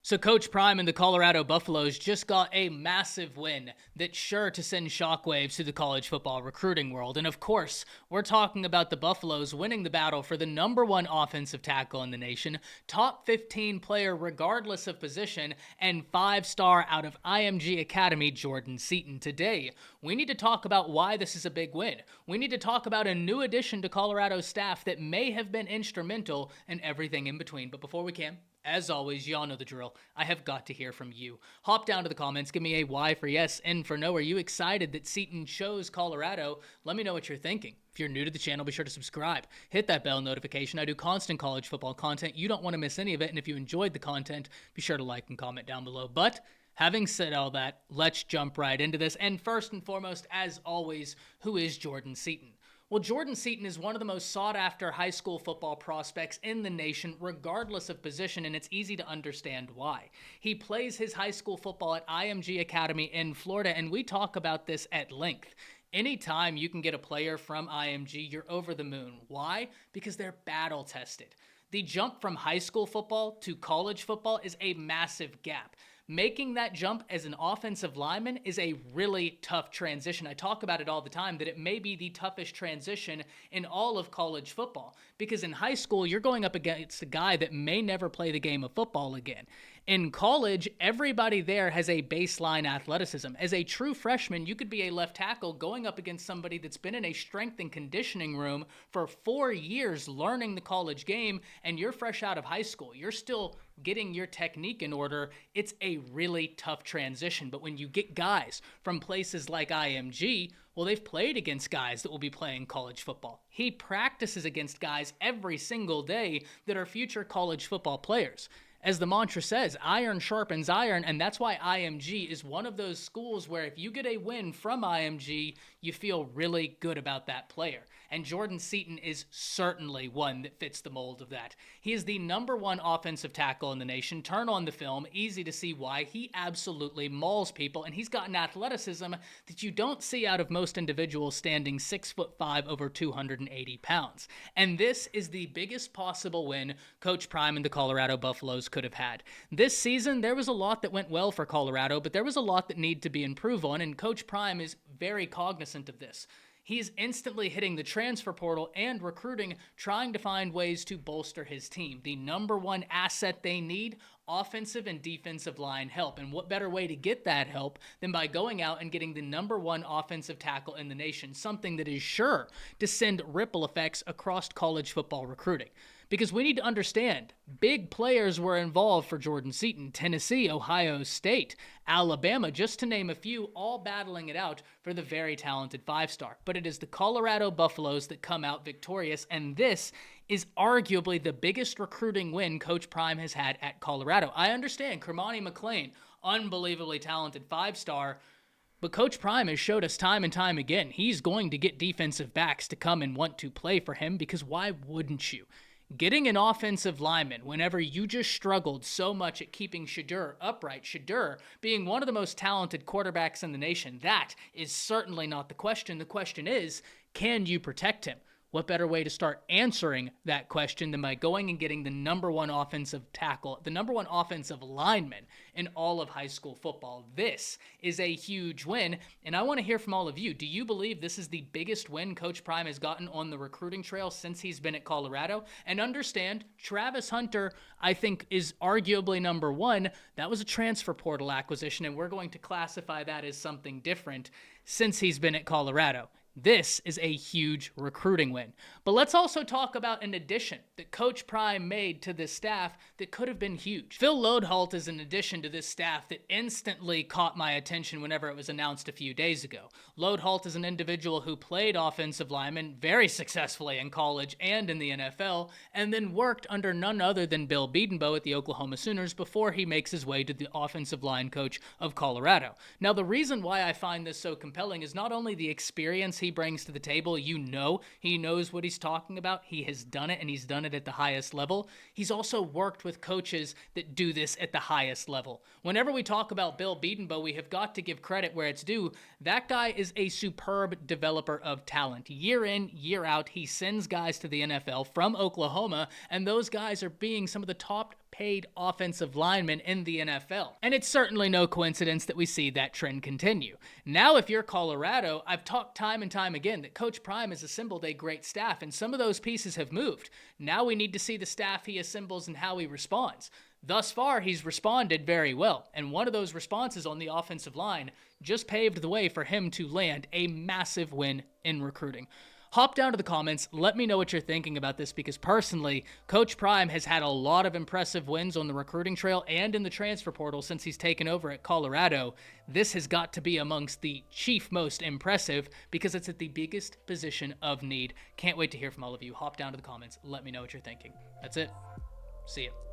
So Coach Prime and the Colorado Buffaloes just got a massive win that's sure to send shockwaves through the college football recruiting world. And of course, we're talking about the Buffaloes winning the battle for the number one offensive tackle in the nation, top 15 player regardless of position, and 5-star out of IMG Academy, Jordan Seaton. Today, we need to talk about why this is a big win. We need to talk about a new addition to Colorado's staff that may have been instrumental and everything in between. But before we can, as always, y'all know the drill. I have got to hear from you. Hop down to the comments. Give me a Y for yes, N for no. Are you excited that Seaton chose Colorado? Let me know what you're thinking. If you're new to the channel, be sure to subscribe. Hit that bell notification. I do constant college football content. You don't want to miss any of it. And if you enjoyed the content, be sure to like and comment down below. But having said all that, let's jump right into this. And first and foremost, as always, who is Jordan Seaton? Well, Jordan Seaton is one of the most sought-after high school football prospects in the nation, regardless of position, and it's easy to understand why. He plays his high school football at IMG Academy in Florida, and we talk about this at length. Anytime you can get a player from IMG, you're over the moon. Why? Because they're battle-tested. The jump from high school football to college football is a massive gap. Making that jump as an offensive lineman is a really tough transition. I talk about it all the time that it may be the toughest transition in all of college football, because in high school, you're going up against a guy that may never play the game of football again. In college, everybody there has a baseline athleticism. As a true freshman, you could be a left tackle going up against somebody that's been in a strength and conditioning room for 4 years learning the college game, and you're fresh out of high school. You're still getting your technique in order. It's a really tough transition. But when you get guys from places like IMG, well, they've played against guys that will be playing college football. He practices against guys every single day that are future college football players. As the mantra says, iron sharpens iron, and that's why IMG is one of those schools where if you get a win from IMG, you feel really good about that player. And Jordan Seaton is certainly one that fits the mold of that. He is the number one offensive tackle in the nation. Turn on the film, easy to see why. He absolutely mauls people, and he's got an athleticism that you don't see out of most individuals standing 6'5", over 280 pounds. And this is the biggest possible win Coach Prime and the Colorado Buffaloes could have had. This season, there was a lot that went well for Colorado, but there was a lot that needed to be improved on, and Coach Prime is very cognizant of this. He's instantly hitting the transfer portal and recruiting, trying to find ways to bolster his team. The number one asset they need, offensive and defensive line help. And what better way to get that help than by going out and getting the number one offensive tackle in the nation, something that is sure to send ripple effects across college football recruiting. Because we need to understand, big players were involved for Jordan Seaton. Tennessee, Ohio State, Alabama, just to name a few, all battling it out for the very talented 5-star. But it is the Colorado Buffaloes that come out victorious, and this is arguably the biggest recruiting win Coach Prime has had at Colorado. I understand Kermani McLean, unbelievably talented 5-star, but Coach Prime has showed us time and time again, he's going to get defensive backs to come and want to play for him, because why wouldn't you? Getting an offensive lineman whenever you just struggled so much at keeping Shedeur upright, Shedeur being one of the most talented quarterbacks in the nation, that is certainly not the question. The question is, can you protect him? What better way to start answering that question than by going and getting the number one offensive tackle, the number one offensive lineman in all of high school football? This is a huge win, and I want to hear from all of you. Do you believe this is the biggest win Coach Prime has gotten on the recruiting trail since he's been at Colorado? And understand, Travis Hunter, I think, is arguably number one. That was a transfer portal acquisition, and we're going to classify that as something different since he's been at Colorado. This is a huge recruiting win. But let's also talk about an addition that Coach Prime made to this staff that could have been huge. Phil Loadholt is an addition to this staff that instantly caught my attention whenever it was announced a few days ago. Loadholt is an individual who played offensive lineman very successfully in college and in the NFL, and then worked under none other than Bill Bedenbaugh at the Oklahoma Sooners before he makes his way to the offensive line coach of Colorado. Now, the reason why I find this so compelling is not only the experience he brings to the table. You know, he knows what he's talking about. He has done it, and he's done it at the highest level. He's also worked with coaches that do this at the highest level. Whenever we talk about Bill Bedenbaugh, we have got to give credit where it's due. That guy is a superb developer of talent. Year in, year out, he sends guys to the NFL from Oklahoma, and those guys are being some of the top paid offensive linemen in the NFL. And it's certainly no coincidence that we see that trend continue. Now, if you're Colorado, I've talked time and time again that Coach Prime has assembled a great staff, and some of those pieces have moved. Now we need to see the staff he assembles and how he responds. Thus far, he's responded very well, and one of those responses on the offensive line just paved the way for him to land a massive win in recruiting. Hop down to the comments, let me know what you're thinking about this, because personally, Coach Prime has had a lot of impressive wins on the recruiting trail and in the transfer portal since he's taken over at Colorado. This has got to be amongst the chief most impressive because it's at the biggest position of need. Can't wait to hear from all of you. Hop down to the comments, let me know what you're thinking. That's it. See ya.